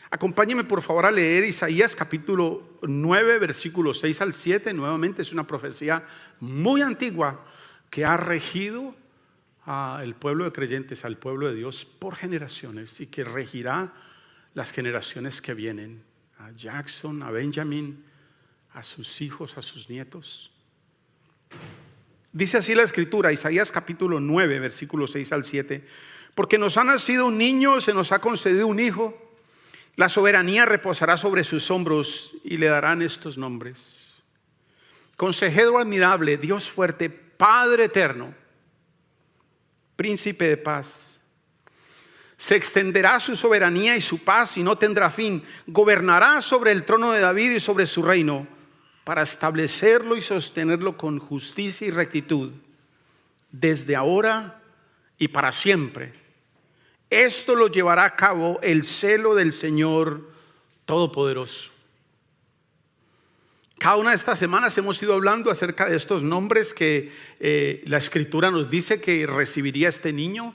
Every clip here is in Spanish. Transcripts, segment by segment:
Acompáñeme por favor a leer Isaías capítulo 9, versículos 6 al 7. Nuevamente es una profecía muy antigua que ha regido al pueblo de creyentes, al pueblo de Dios por generaciones, y que regirá las generaciones que vienen, a Jackson, a Benjamín, a sus hijos, a sus nietos. Dice así la escritura, Isaías capítulo 9, versículos 6 al 7. Porque nos ha nacido un niño, se nos ha concedido un hijo. La soberanía reposará sobre sus hombros y le darán estos nombres: Consejero admirable, Dios fuerte, Padre eterno, Príncipe de paz. Se extenderá su soberanía y su paz y no tendrá fin. Gobernará sobre el trono de David y sobre su reino, para establecerlo y sostenerlo con justicia y rectitud, desde ahora y para siempre. Esto lo llevará a cabo el celo del Señor Todopoderoso. Cada una de estas semanas hemos ido hablando acerca de estos nombres que la Escritura nos dice que recibiría este niño,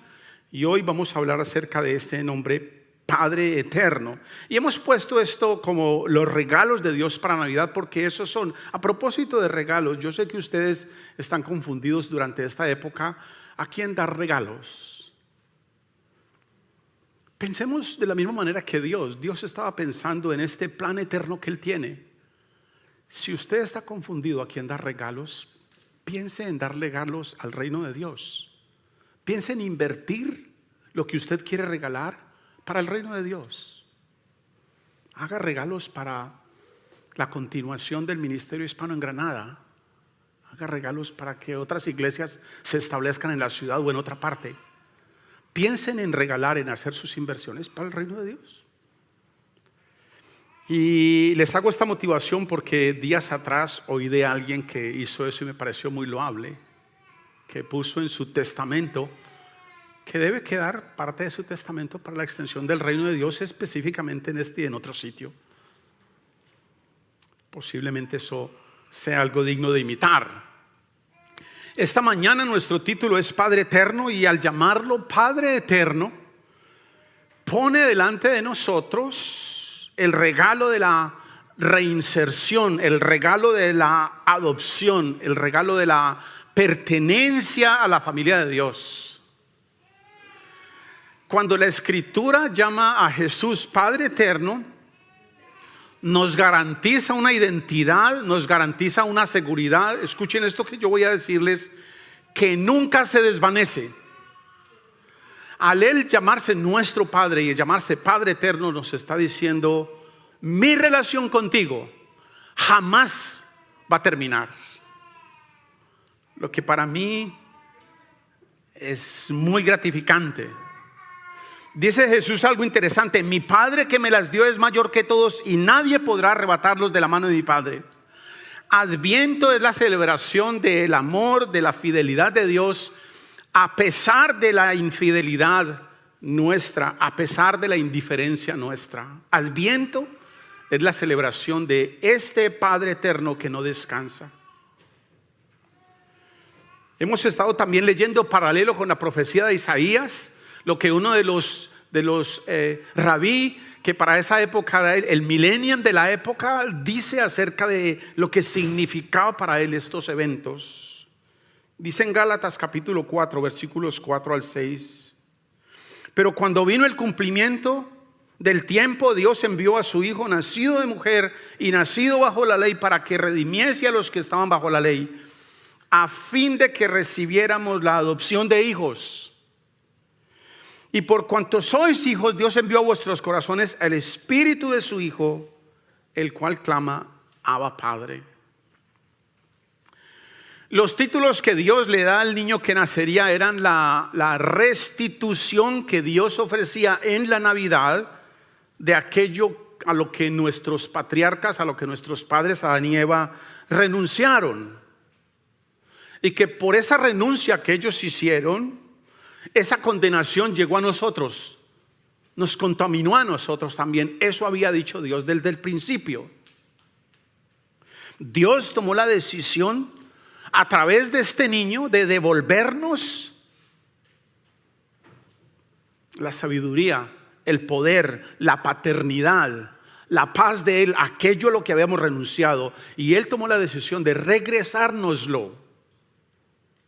y hoy vamos a hablar acerca de este nombre, Padre Eterno. Y hemos puesto esto como los regalos de Dios para Navidad, porque esos son, a propósito de regalos, yo sé que ustedes están confundidos durante esta época. ¿A quién dar regalos? Pensemos de la misma manera que Dios estaba pensando en este plan eterno que Él tiene. Si usted está confundido a quién dar regalos, piense en dar regalos al reino de Dios. Piense en invertir lo que usted quiere regalar para el reino de Dios. Haga regalos para la continuación del ministerio hispano en Granada. Haga regalos para que otras iglesias se establezcan en la ciudad o en otra parte. Piensen en regalar, en hacer sus inversiones para el reino de Dios. Y les hago esta motivación porque días atrás oí de alguien que hizo eso y me pareció muy loable, que puso en su testamento que debe quedar parte de su testamento para la extensión del reino de Dios, específicamente en este y en otro sitio. Posiblemente eso sea algo digno de imitar. Esta mañana nuestro título es Padre Eterno, y al llamarlo Padre Eterno, pone delante de nosotros el regalo de la reinserción, el regalo de la adopción, el regalo de la pertenencia a la familia de Dios. Cuando la Escritura llama a Jesús Padre Eterno, nos garantiza una identidad, nos garantiza una seguridad. Escuchen esto que yo voy a decirles, que nunca se desvanece. Al Él llamarse nuestro Padre y llamarse Padre Eterno, nos está diciendo: mi relación contigo jamás va a terminar. Lo que para mí es muy gratificante. Dice Jesús algo interesante: mi Padre que me las dio es mayor que todos y nadie podrá arrebatarlos de la mano de mi Padre. Adviento es la celebración del amor, de la fidelidad de Dios, a pesar de la infidelidad nuestra, a pesar de la indiferencia nuestra. Adviento es la celebración de este Padre eterno que no descansa. Hemos estado también leyendo paralelo con la profecía de Isaías, lo que uno de los rabí, que para esa época era el millennium de la época, dice acerca de lo que significaba para él estos eventos. Dice en Gálatas capítulo 4, versículos 4 al 6: pero cuando vino el cumplimiento del tiempo, Dios envió a su Hijo, nacido de mujer y nacido bajo la ley, para que redimiese a los que estaban bajo la ley, a fin de que recibiéramos la adopción de hijos. Y por cuanto sois hijos, Dios envió a vuestros corazones el Espíritu de su Hijo, el cual clama: Abba, Padre. Los títulos que Dios le da al niño que nacería eran la restitución que Dios ofrecía en la Navidad de aquello a lo que nuestros patriarcas, a lo que nuestros padres Adán y Eva renunciaron. Y que por esa renuncia que ellos hicieron, esa condenación llegó a nosotros, nos contaminó a nosotros también. Eso había dicho Dios desde el principio. Dios tomó la decisión a través de este niño de devolvernos la sabiduría el poder, la paternidad, la paz de Él, aquello a lo que habíamos renunciado. Y Él tomó la decisión de regresárnoslo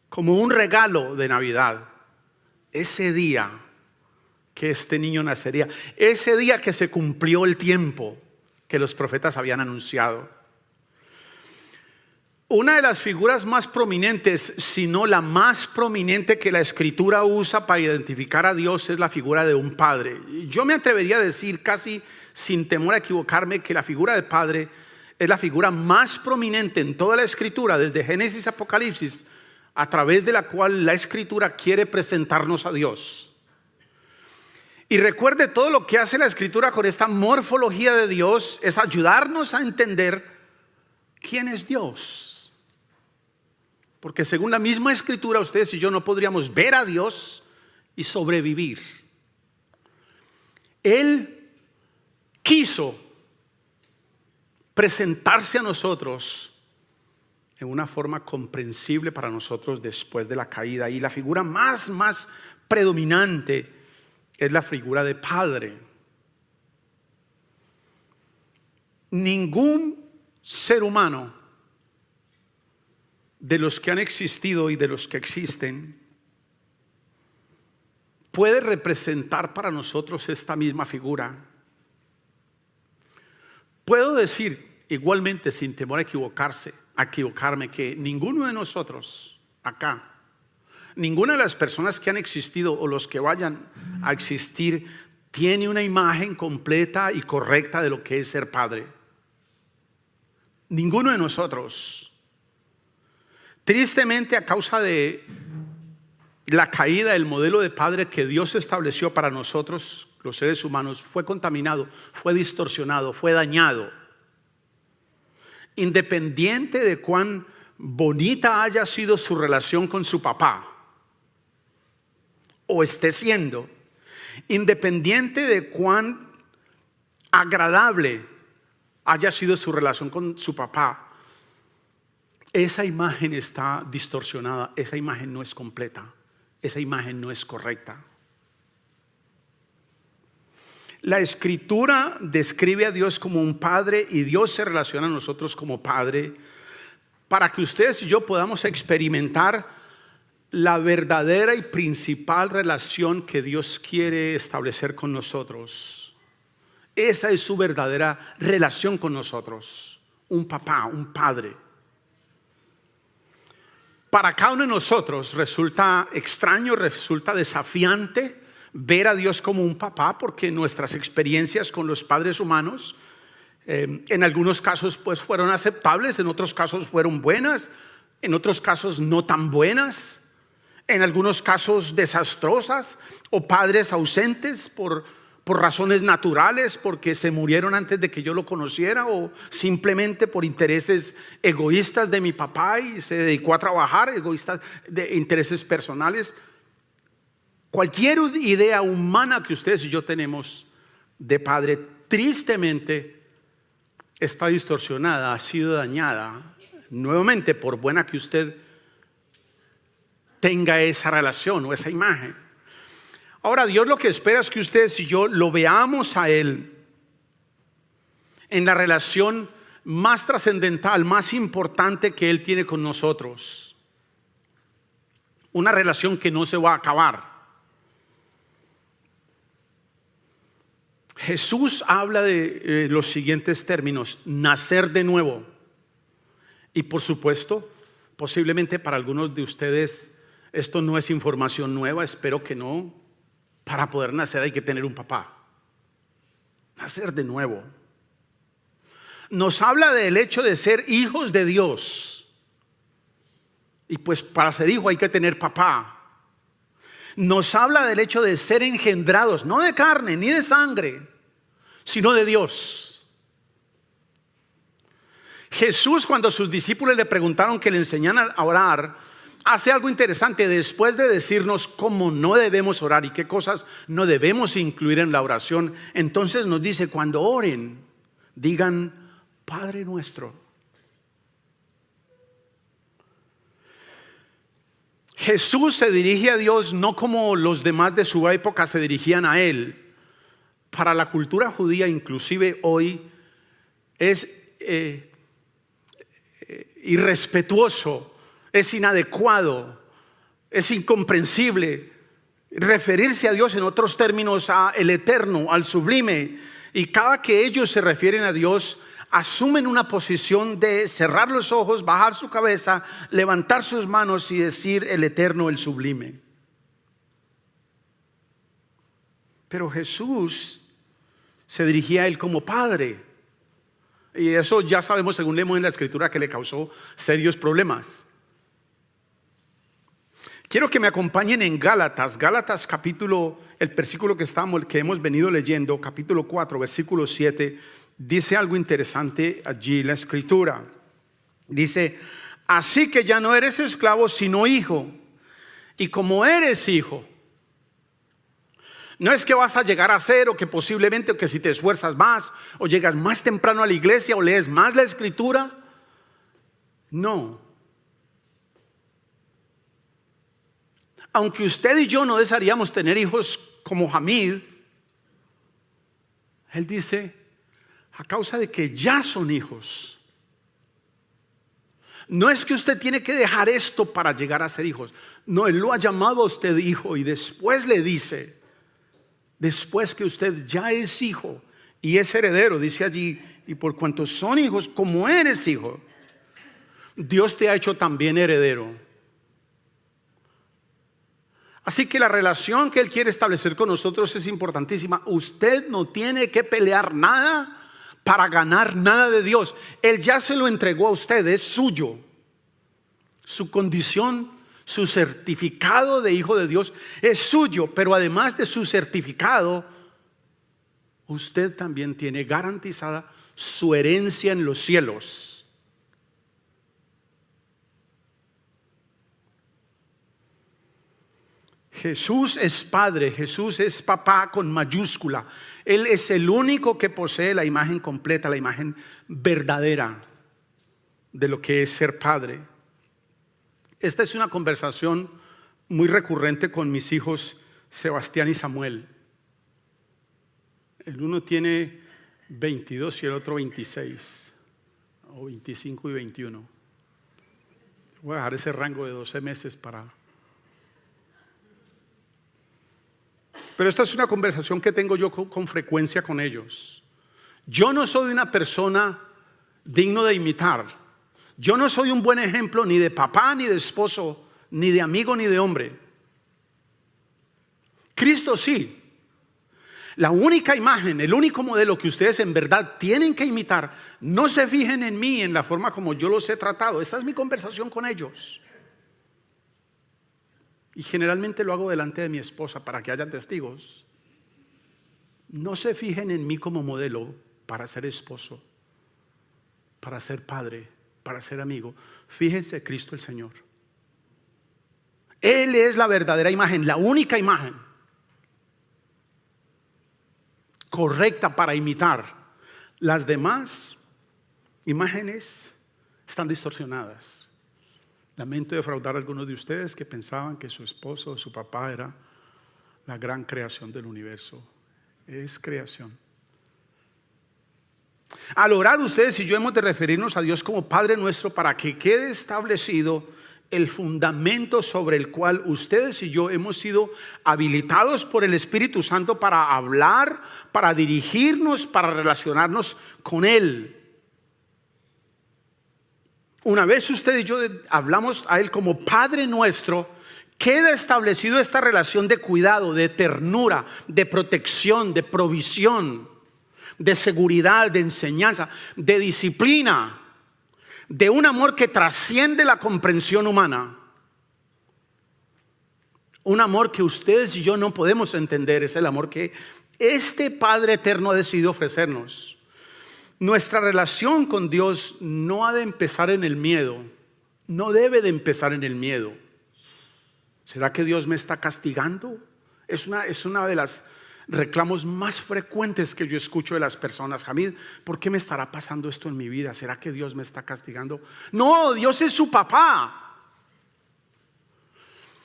como un regalo de Navidad. Ese día que este niño nacería, ese día que se cumplió el tiempo que los profetas habían anunciado. Una de las figuras más prominentes, si no la más prominente que la Escritura usa para identificar a Dios, es la figura de un padre. Yo me atrevería a decir, casi sin temor a equivocarme, que la figura del padre es la figura más prominente en toda la Escritura, desde Génesis a Apocalipsis, a través de la cual la Escritura quiere presentarnos a Dios. Y recuerde, todo lo que hace la Escritura con esta morfología de Dios es ayudarnos a entender quién es Dios. Porque según la misma Escritura, ustedes y yo no podríamos ver a Dios y sobrevivir. Él quiso presentarse a nosotros en una forma comprensible para nosotros después de la caída. Y la figura más predominante es la figura de padre. Ningún ser humano de los que han existido y de los que existen puede representar para nosotros esta misma figura. Puedo decir igualmente, sin temor a equivocarme, que ninguno de nosotros acá, ninguna de las personas que han existido o los que vayan a existir tiene una imagen completa y correcta de lo que es ser padre. Ninguno de nosotros. Tristemente, a causa de la caída del modelo de padre que Dios estableció para nosotros, los seres humanos, fue contaminado, fue distorsionado, fue dañado. Independiente de cuán bonita haya sido su relación con su papá, o esté siendo, independiente de cuán agradable haya sido su relación con su papá, esa imagen está distorsionada, esa imagen no es completa, esa imagen no es correcta. La Escritura describe a Dios como un padre y Dios se relaciona a nosotros como padre para que ustedes y yo podamos experimentar la verdadera y principal relación que Dios quiere establecer con nosotros. Esa es su verdadera relación con nosotros, un papá, un padre. Para cada uno de nosotros resulta extraño, resulta desafiante ver a Dios como un papá, porque nuestras experiencias con los padres humanos en algunos casos pues fueron aceptables, en otros casos fueron buenas, en otros casos no tan buenas, en algunos casos desastrosas, o padres ausentes por razones naturales, porque se murieron antes de que yo lo conociera, o simplemente por intereses egoístas de mi papá y se dedicó a trabajar, egoístas de intereses personales. Cualquier idea humana que ustedes y yo tenemos de padre, tristemente está distorsionada, ha sido dañada, nuevamente por buena que usted tenga esa relación o esa imagen. Ahora, Dios lo que espera es que ustedes y yo lo veamos a Él en la relación más trascendental, más importante que Él tiene con nosotros. Una relación que no se va a acabar. Jesús habla de los siguientes términos: nacer de nuevo. Y por supuesto, posiblemente para algunos de ustedes esto no es información nueva, espero que no. Para poder nacer hay que tener un papá. Nacer de nuevo. Nos habla del hecho de ser hijos de Dios. Y pues para ser hijo hay que tener papá. Nos habla del hecho de ser engendrados, no de carne ni de sangre, sino de Dios. Jesús, cuando sus discípulos le preguntaron que le enseñaran a orar, hace algo interesante. Después de decirnos cómo no debemos orar y qué cosas no debemos incluir en la oración, entonces nos dice: cuando oren, digan Padre nuestro. Jesús se dirige a Dios no como los demás de su época se dirigían a Él. para la cultura judía, inclusive hoy, es irrespetuoso, es inadecuado, es incomprensible referirse a Dios en otros términos, a el eterno, al sublime. Y cada que ellos se refieren a Dios, asumen una posición de cerrar los ojos, bajar su cabeza, levantar sus manos y decir el eterno, el sublime. Pero Jesús se dirigía a él como Padre. Y eso ya sabemos, según leemos en la Escritura, que le causó serios problemas. Quiero que me acompañen en Gálatas capítulo, el versículo que hemos venido leyendo, capítulo 4, versículo 7, dice algo interesante allí la Escritura. Dice: así que ya no eres esclavo, sino hijo. Y como eres hijo, no es que vas a llegar a ser, o que posiblemente, o que si te esfuerzas más, o llegas más temprano a la iglesia, o lees más la Escritura. No. Aunque usted y yo no desearíamos tener hijos como Hamid, él dice, a causa de que ya son hijos. No es que usted tiene que dejar esto para llegar a ser hijos. No, él lo ha llamado a usted hijo, y después le dice, después que usted ya es hijo y es heredero, dice allí, y por cuanto son hijos, como eres hijo, Dios te ha hecho también heredero. Así que la relación que Él quiere establecer con nosotros es importantísima. Usted no tiene que pelear nada para ganar nada de Dios. Él ya se lo entregó a usted, es suyo. Su condición, su certificado de hijo de Dios es suyo, pero además de su certificado, usted también tiene garantizada su herencia en los cielos. Jesús es Padre, Jesús es Papá con mayúscula. Él es el único que posee la imagen completa, la imagen verdadera de lo que es ser Padre. Esta es una conversación muy recurrente con mis hijos Sebastián y Samuel. El uno tiene 22 y el otro 26, o 25 y 21. Voy a dejar ese rango de 12 meses para... Pero esta es una conversación que tengo yo con frecuencia con ellos. Yo no soy una persona digno de imitar. Yo no soy un buen ejemplo ni de papá, ni de esposo, ni de amigo, ni de hombre. Cristo sí. La única imagen, el único modelo que ustedes en verdad tienen que imitar, no se fijen en mí, en la forma como yo los he tratado. Esta es mi conversación con ellos. Y generalmente lo hago delante de mi esposa para que haya testigos. No se fijen en mí como modelo para ser esposo, para ser padre, para ser amigo. Fíjense en Cristo el Señor. Él es la verdadera imagen, la única imagen correcta para imitar. Las demás imágenes están distorsionadas. Lamento defraudar a algunos de ustedes que pensaban que su esposo o su papá era la gran creación del universo. Es creación. Al orar, ustedes y yo hemos de referirnos a Dios como Padre nuestro para que quede establecido el fundamento sobre el cual ustedes y yo hemos sido habilitados por el Espíritu Santo para hablar, para dirigirnos, para relacionarnos con Él. Una vez usted y yo hablamos a Él como Padre nuestro, queda establecido esta relación de cuidado, de ternura, de protección, de provisión, de seguridad, de enseñanza, de disciplina, de un amor que trasciende la comprensión humana. Un amor que ustedes y yo no podemos entender, es el amor que este Padre eterno ha decidido ofrecernos. Nuestra relación con Dios no ha de empezar en el miedo, no debe de empezar en el miedo. ¿Será que Dios me está castigando? Es una de las reclamos más frecuentes que yo escucho de las personas. Hamid, ¿por qué me estará pasando esto en mi vida? ¿Será que Dios me está castigando? No, Dios es su papá.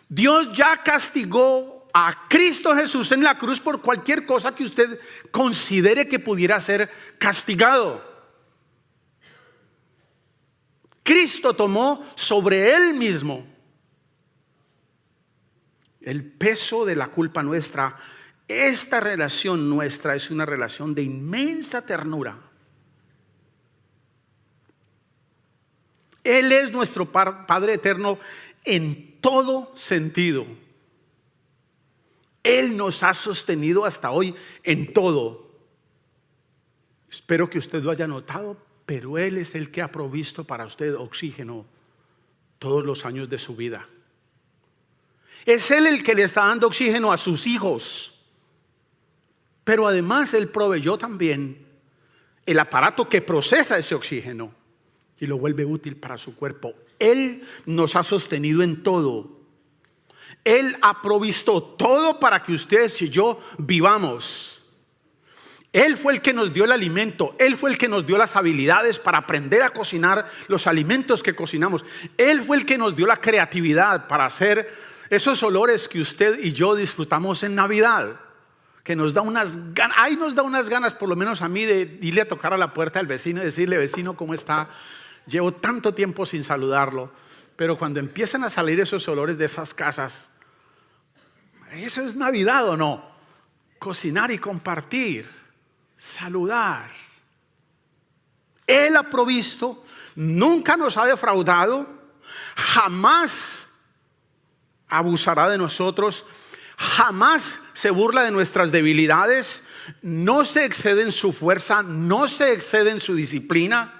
Dios ya castigó a Cristo Jesús en la cruz por cualquier cosa que usted considere que pudiera ser castigado. Cristo tomó sobre Él mismo el peso de la culpa nuestra. Esta relación nuestra es una relación de inmensa ternura. Él es nuestro Padre eterno en todo sentido. Él nos ha sostenido hasta hoy en todo. Espero que usted lo haya notado, pero Él es el que ha provisto para usted oxígeno todos los años de su vida. Es Él el que le está dando oxígeno a sus hijos. Pero además Él proveyó también el aparato que procesa ese oxígeno y lo vuelve útil para su cuerpo. Él nos ha sostenido en todo. Él ha provisto todo para que ustedes y yo vivamos. Él fue el que nos dio el alimento. Él fue el que nos dio las habilidades para aprender a cocinar los alimentos que cocinamos. Él fue el que nos dio la creatividad para hacer esos olores que usted y yo disfrutamos en Navidad, que nos da unas ganas. Ay, nos da unas ganas, por lo menos a mí, de irle a tocar a la puerta del vecino y decirle: vecino, ¿cómo está? Llevo tanto tiempo sin saludarlo. Pero cuando empiezan a salir esos olores de esas casas, ¿eso es Navidad o no? Cocinar y compartir, saludar. Él ha provisto, nunca nos ha defraudado, jamás abusará de nosotros, jamás se burla de nuestras debilidades, no se excede en su fuerza, no se excede en su disciplina.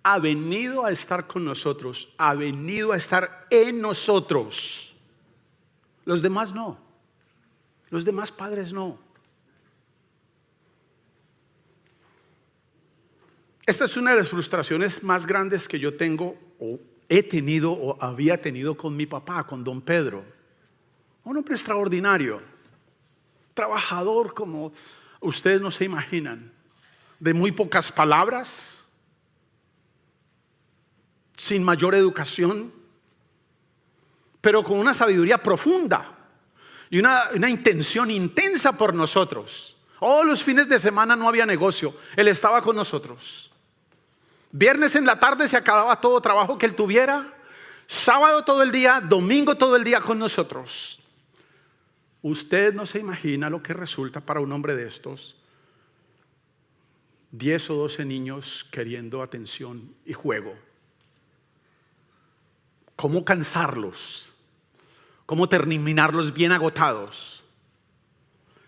Ha venido a estar con nosotros, ha venido a estar en nosotros. Los demás no, los demás padres no. Esta es una de las frustraciones más grandes que yo tengo, o he tenido, o había tenido con mi papá, con don Pedro. Un hombre extraordinario, trabajador como ustedes no se imaginan, de muy pocas palabras, sin mayor educación, pero con una sabiduría profunda y una intención intensa por nosotros. Oh, los fines de semana no había negocio, Él estaba con nosotros. Viernes en la tarde se acababa todo trabajo que Él tuviera, sábado todo el día, domingo todo el día con nosotros. Usted no se imagina lo que resulta para un hombre de estos: 10 o 12 niños queriendo atención y juego. ¿Cómo cansarlos? ¿Cómo terminarlos bien agotados?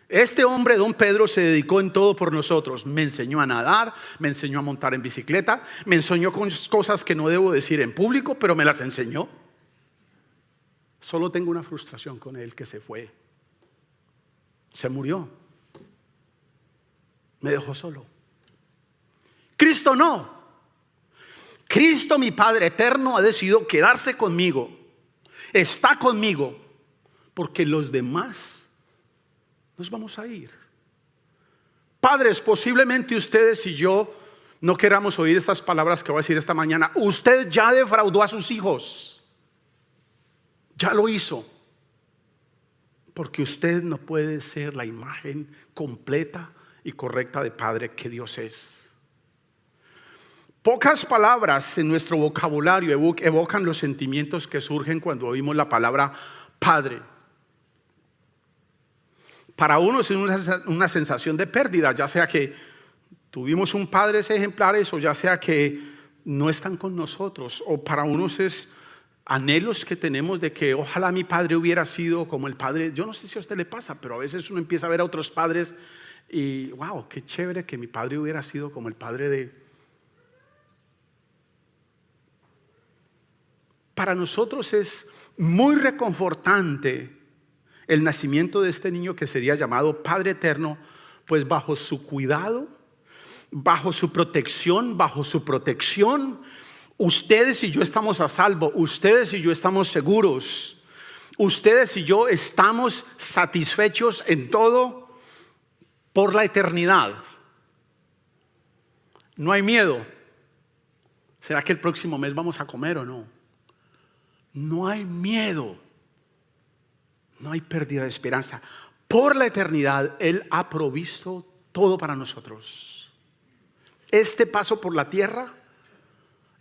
Este hombre, don Pedro, se dedicó en todo por nosotros. Me enseñó a nadar, me enseñó a montar en bicicleta, me enseñó con cosas que no debo decir en público, pero me las enseñó. Solo tengo una frustración con él: que se fue. Se murió. Me dejó solo. Cristo no. Cristo, mi Padre eterno, ha decidido quedarse conmigo. Está conmigo, porque los demás nos vamos a ir. Padres, posiblemente ustedes y yo no queramos oír estas palabras que voy a decir esta mañana. Usted ya defraudó a sus hijos. Ya lo hizo. Porque usted no puede ser la imagen completa y correcta de Padre que Dios es. Pocas palabras en nuestro vocabulario evocan los sentimientos que surgen cuando oímos la palabra Padre. Para unos es una sensación de pérdida, ya sea que tuvimos un padres ejemplares o ya sea que no están con nosotros. O para unos es anhelos que tenemos de que ojalá mi padre hubiera sido como el padre. Yo no sé si a usted le pasa, pero a veces uno empieza a ver a otros padres y wow, qué chévere que mi padre hubiera sido como el padre de... Para nosotros es muy reconfortante el nacimiento de este niño que sería llamado Padre Eterno, pues bajo su cuidado, bajo su protección, ustedes y yo estamos a salvo, ustedes y yo estamos seguros, ustedes y yo estamos satisfechos en todo por la eternidad. No hay miedo. ¿Será que el próximo mes vamos a comer o no? No hay miedo. No hay pérdida de esperanza. Por la eternidad, Él ha provisto todo para nosotros. Este paso por la tierra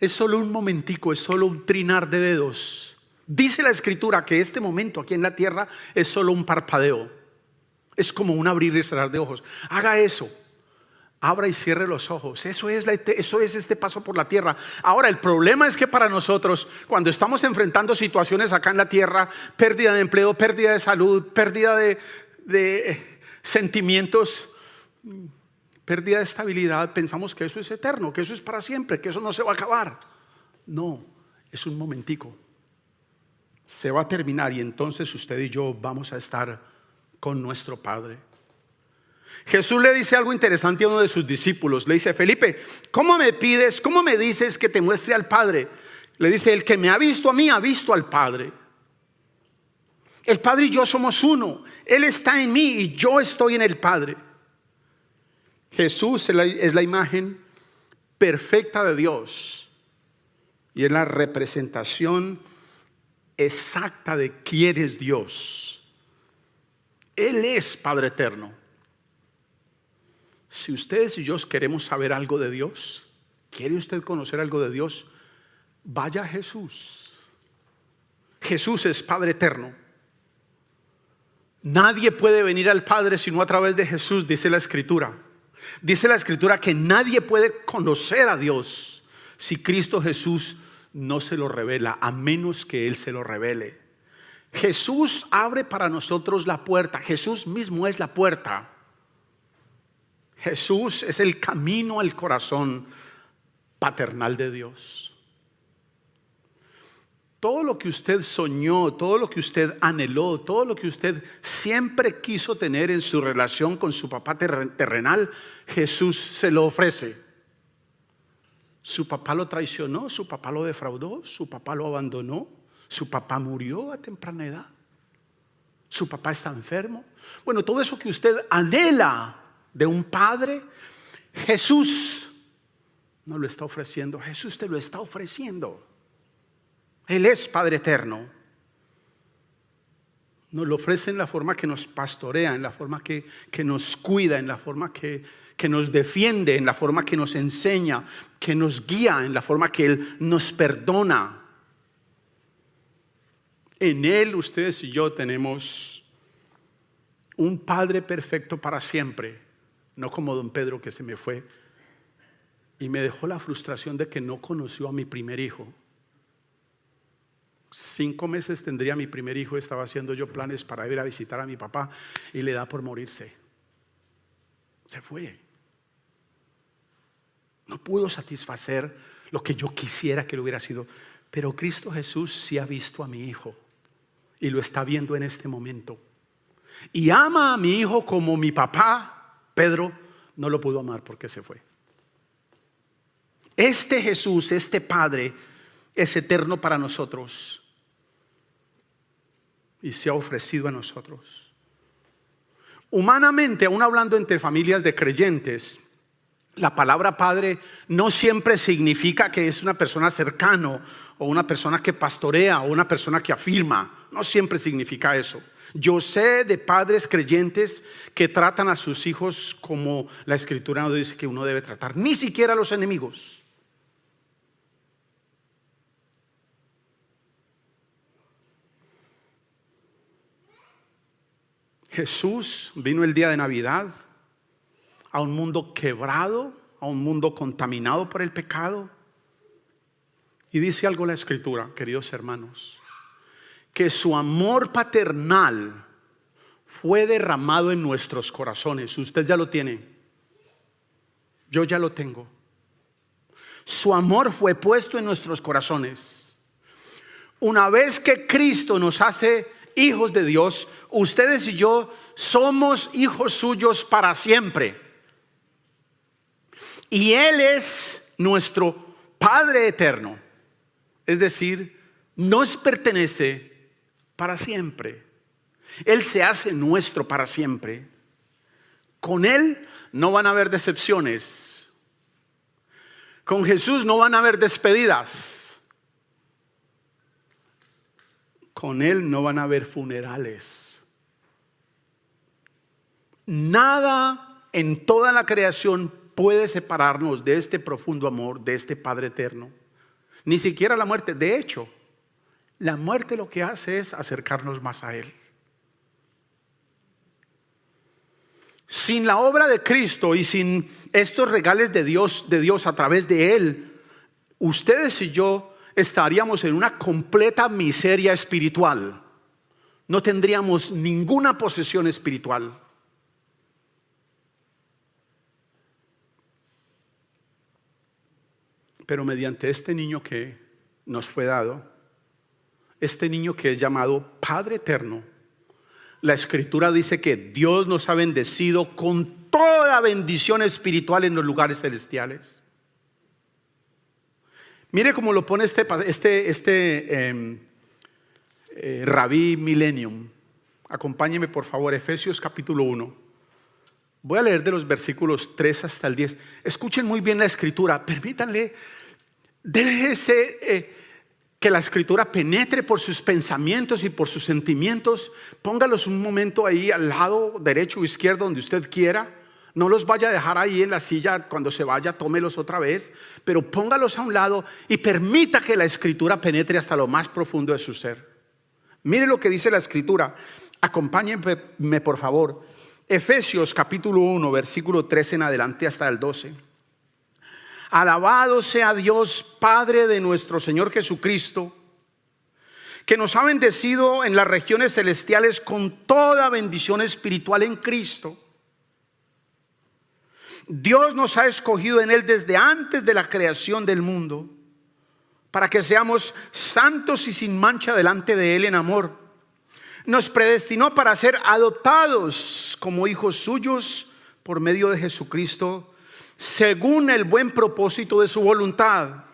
es solo un momentico, es solo un trinar de dedos. Dice la Escritura que este momento aquí en la tierra es solo un parpadeo. Es como un abrir y cerrar de ojos. Haga eso. Abra y cierre los ojos. Eso es este paso por la tierra. Ahora, el problema es que para nosotros, cuando estamos enfrentando situaciones acá en la tierra, pérdida de empleo, pérdida de salud, pérdida de sentimientos, pérdida de estabilidad, pensamos que eso es eterno, que eso es para siempre, que eso no se va a acabar. No, es un momentico. Se va a terminar y entonces usted y yo vamos a estar con nuestro Padre. Jesús le dice algo interesante a uno de sus discípulos. Le dice: Felipe, ¿cómo me dices que te muestre al Padre? Le dice: el que me ha visto a mí ha visto al Padre. El Padre y yo somos uno. Él está en mí y yo estoy en el Padre. Jesús es la imagen perfecta de Dios y es la representación exacta de quién es Dios. Él es Padre eterno. Si ustedes y yo queremos saber algo de Dios, ¿quiere usted conocer algo de Dios? Vaya a Jesús. Jesús es Padre eterno. Nadie puede venir al Padre sino a través de Jesús, dice la Escritura. Dice la Escritura que nadie puede conocer a Dios si Cristo Jesús no se lo revela, a menos que Él se lo revele. Jesús abre para nosotros la puerta. Jesús mismo es la puerta. Jesús es el camino al corazón paternal de Dios. Todo lo que usted soñó, todo lo que usted anheló, todo lo que usted siempre quiso tener en su relación con su papá terrenal, Jesús se lo ofrece. Su papá lo traicionó, su papá lo defraudó, su papá lo abandonó, su papá murió a temprana edad, su papá está enfermo. Bueno, todo eso que usted anhela de un padre, Jesús no lo está ofreciendo. Jesús te lo está ofreciendo. Él es Padre eterno. Nos lo ofrece en la forma que nos pastorea, en la forma que nos cuida, en la forma que nos defiende, en la forma que nos enseña, que nos guía, en la forma que Él nos perdona. En Él ustedes y yo tenemos un Padre perfecto para siempre. No como don Pedro, que se me fue y me dejó la frustración de que no conoció a mi primer hijo. 5 meses tendría mi primer hijo. Estaba haciendo yo planes para ir a visitar a mi papá y le da por morirse. Se fue. No pudo satisfacer lo que yo quisiera que lo hubiera sido. Pero Cristo Jesús sí ha visto a mi hijo y lo está viendo en este momento. Y ama a mi hijo como mi papá Pedro no lo pudo amar porque se fue. Este Jesús, este Padre, es eterno para nosotros y se ha ofrecido a nosotros. Humanamente, aún hablando entre familias de creyentes, la palabra Padre no siempre significa que es una persona cercano o una persona que pastorea o una persona que afirma. No siempre significa eso. Yo sé de padres creyentes que tratan a sus hijos como la Escritura no dice que uno debe tratar, ni siquiera a los enemigos. Jesús vino el día de Navidad a un mundo quebrado, a un mundo contaminado por el pecado. Y dice algo la Escritura, queridos hermanos, que su amor paternal fue derramado en nuestros corazones. Usted ya lo tiene. Yo ya lo tengo. Su amor fue puesto en nuestros corazones. Una vez que Cristo nos hace hijos de Dios, ustedes y yo somos hijos suyos para siempre. Y Él es nuestro Padre eterno. Es decir, nos pertenece para siempre. Él se hace nuestro para siempre. Con Él no van a haber decepciones. Con Jesús no van a haber despedidas. Con Él no van a haber funerales. Nada en toda la creación puede separarnos de este profundo amor, de este Padre eterno. Ni siquiera la muerte. De hecho, la muerte lo que hace es acercarnos más a Él. Sin la obra de Cristo y sin estos regalos de Dios a través de Él, ustedes y yo estaríamos en una completa miseria espiritual. No tendríamos ninguna posesión espiritual. Pero mediante este niño que nos fue dado, este niño que es llamado Padre Eterno, la Escritura dice que Dios nos ha bendecido con toda bendición espiritual en los lugares celestiales. Mire cómo lo pone Rabí Millennium. Acompáñeme por favor, Efesios capítulo 1. Voy a leer de los versículos 3 hasta el 10. Escuchen muy bien la Escritura. Permítanle, déjese que la Escritura penetre por sus pensamientos y por sus sentimientos. Póngalos un momento ahí al lado derecho o izquierdo, donde usted quiera. No los vaya a dejar ahí en la silla. Cuando se vaya, tómelos otra vez. Pero póngalos a un lado y permita que la Escritura penetre hasta lo más profundo de su ser. Mire lo que dice la Escritura. Acompáñenme por favor. Efesios capítulo 1, versículo 13 en adelante hasta el 12. Alabado sea Dios, Padre de nuestro Señor Jesucristo, que nos ha bendecido en las regiones celestiales con toda bendición espiritual en Cristo. Dios nos ha escogido en Él desde antes de la creación del mundo, para que seamos santos y sin mancha delante de Él en amor. Nos predestinó para ser adoptados como hijos suyos por medio de Jesucristo, según el buen propósito de su voluntad,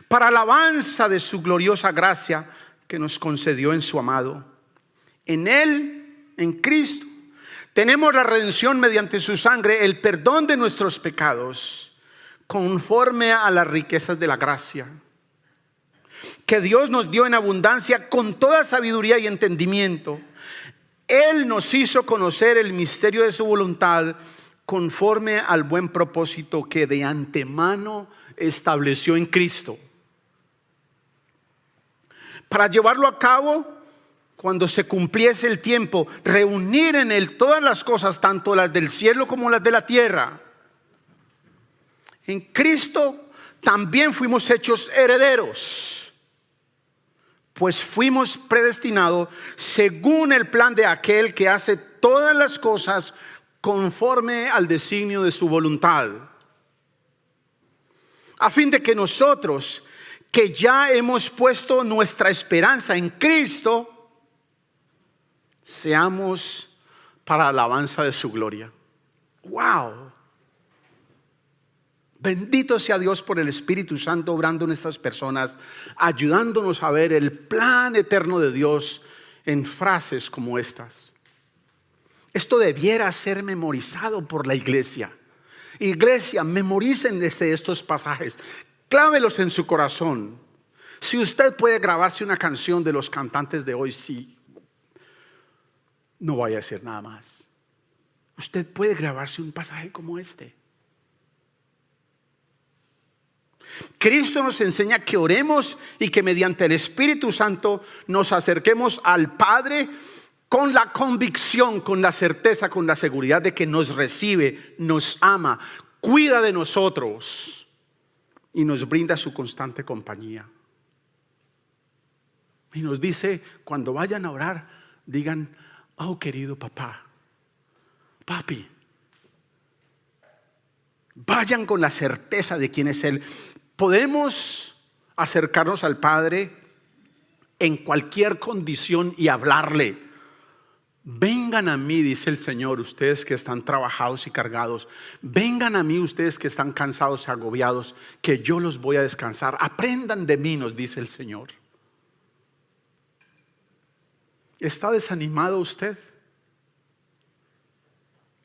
para alabanza de su gloriosa gracia que nos concedió en su amado. En Él, en Cristo, tenemos la redención mediante su sangre, el perdón de nuestros pecados, conforme a las riquezas de la gracia que Dios nos dio en abundancia con toda sabiduría y entendimiento. Él nos hizo conocer el misterio de su voluntad conforme al buen propósito que de antemano estableció en Cristo, para llevarlo a cabo cuando se cumpliese el tiempo, reunir en Él todas las cosas, tanto las del cielo como las de la tierra. En Cristo también fuimos hechos herederos, pues fuimos predestinados según el plan de aquel que hace todas las cosas conforme al designio de su voluntad, a fin de que nosotros, que ya hemos puesto nuestra esperanza en Cristo, seamos para alabanza de su gloria. ¡Wow! Bendito sea Dios por el Espíritu Santo obrando en estas personas, ayudándonos a ver el plan eterno de Dios en frases como estas. Esto debiera ser memorizado por la iglesia. Iglesia, memorícense estos pasajes, clávelos en su corazón. Si usted puede grabarse una canción de los cantantes de hoy, sí, no vaya a decir nada más. Usted puede grabarse un pasaje como este. Cristo nos enseña que oremos y que mediante el Espíritu Santo nos acerquemos al Padre con la convicción, con la certeza, con la seguridad de que nos recibe, nos ama, cuida de nosotros y nos brinda su constante compañía. Y nos dice, cuando vayan a orar, digan: oh querido papá, papi. Vayan con la certeza de quién es Él. Podemos acercarnos al Padre en cualquier condición y hablarle. Vengan a mí, dice el Señor, ustedes que están trabajados y cargados. Vengan a mí, ustedes que están cansados y agobiados, que yo los voy a descansar. Aprendan de mí, nos dice el Señor. ¿Está desanimado usted?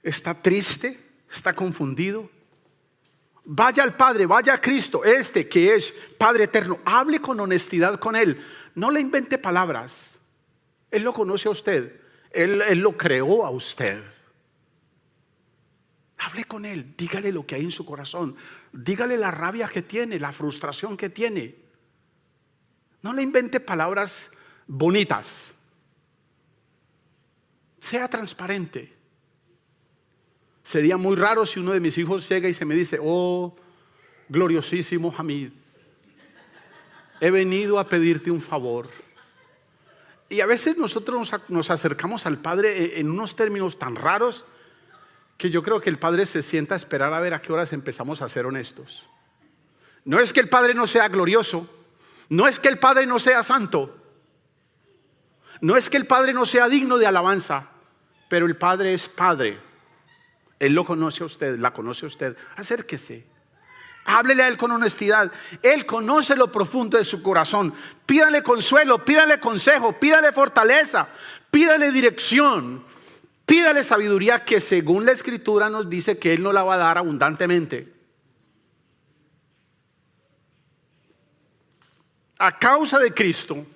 ¿Está triste? ¿Está confundido? Vaya al Padre, vaya a Cristo, que es Padre eterno. Hable con honestidad con Él. No le invente palabras. Él lo conoce a usted. Él lo creó a usted. Hable con Él, dígale lo que hay en su corazón, dígale la rabia que tiene, la frustración que tiene. No le invente palabras bonitas. Sea transparente. Sería muy raro si uno de mis hijos llega y se me dice: oh, gloriosísimo Hamid, he venido a pedirte un favor. Y a veces nosotros nos acercamos al Padre en unos términos tan raros que yo creo que el Padre se sienta a esperar a ver a qué horas empezamos a ser honestos. No es que el Padre no sea glorioso, no es que el Padre no sea santo, no es que el Padre no sea digno de alabanza, pero el Padre es Padre. Él lo conoce a usted, la conoce a usted. Acérquese, háblele a Él con honestidad. Él conoce lo profundo de su corazón. Pídale consuelo, pídale consejo, pídale fortaleza, pídale dirección. Pídale sabiduría, que según la Escritura nos dice que Él nos la va a dar abundantemente. A causa de Cristo,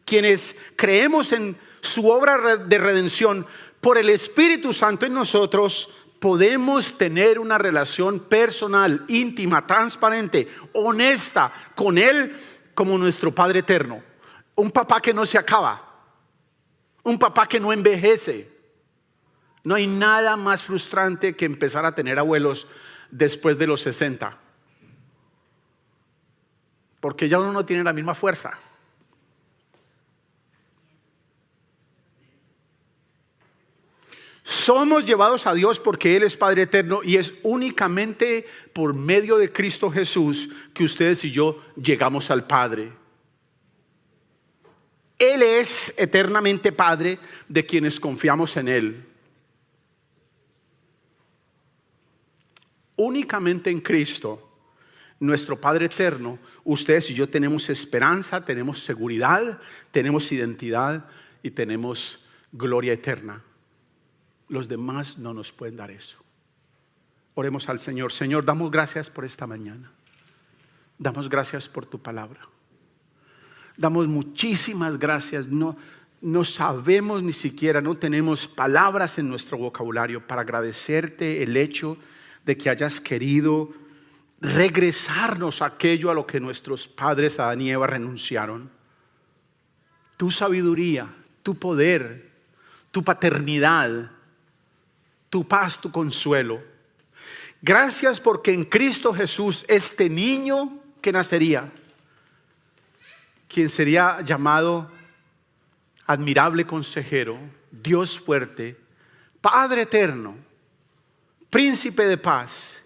quienes creemos en su obra de redención, por el Espíritu Santo en nosotros, podemos tener una relación personal, íntima, transparente, honesta con Él como nuestro Padre eterno. Un papá que no se acaba, un papá que no envejece. No hay nada más frustrante que empezar a tener abuelos después de los 60. Porque ya uno no tiene la misma fuerza. Somos llevados a Dios porque Él es Padre eterno, y es únicamente por medio de Cristo Jesús que ustedes y yo llegamos al Padre. Él es eternamente Padre de quienes confiamos en Él. Únicamente en Cristo, nuestro Padre eterno, ustedes y yo tenemos esperanza, tenemos seguridad, tenemos identidad y tenemos gloria eterna. Los demás no nos pueden dar eso. Oremos al Señor. Señor, damos gracias por esta mañana. Damos gracias por tu palabra. Damos muchísimas gracias. No sabemos ni siquiera, no tenemos palabras en nuestro vocabulario para agradecerte el hecho de que hayas querido regresarnos a aquello a lo que nuestros padres Adán y Eva renunciaron. Tu sabiduría, tu poder, tu paternidad, tu paz, tu consuelo. Gracias porque en Cristo Jesús este niño que nacería, quien sería llamado admirable consejero, Dios fuerte, Padre eterno, Príncipe de paz,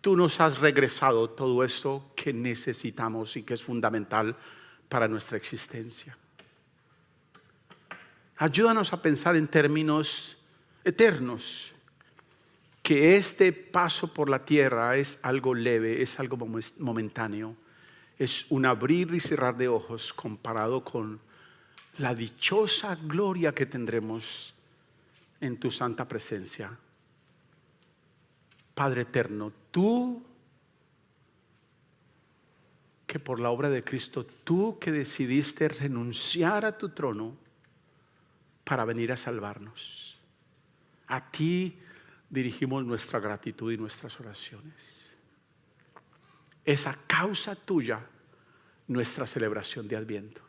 tú nos has regresado todo esto que necesitamos y que es fundamental para nuestra existencia. Ayúdanos a pensar en términos eternos, que este paso por la tierra es algo leve, es algo momentáneo, es un abrir y cerrar de ojos comparado con la dichosa gloria que tendremos en tu santa presencia. Padre eterno, tú que por la obra de Cristo, tú que decidiste renunciar a tu trono para venir a salvarnos, a ti dirigimos nuestra gratitud y nuestras oraciones. Es a causa tuya nuestra celebración de Adviento.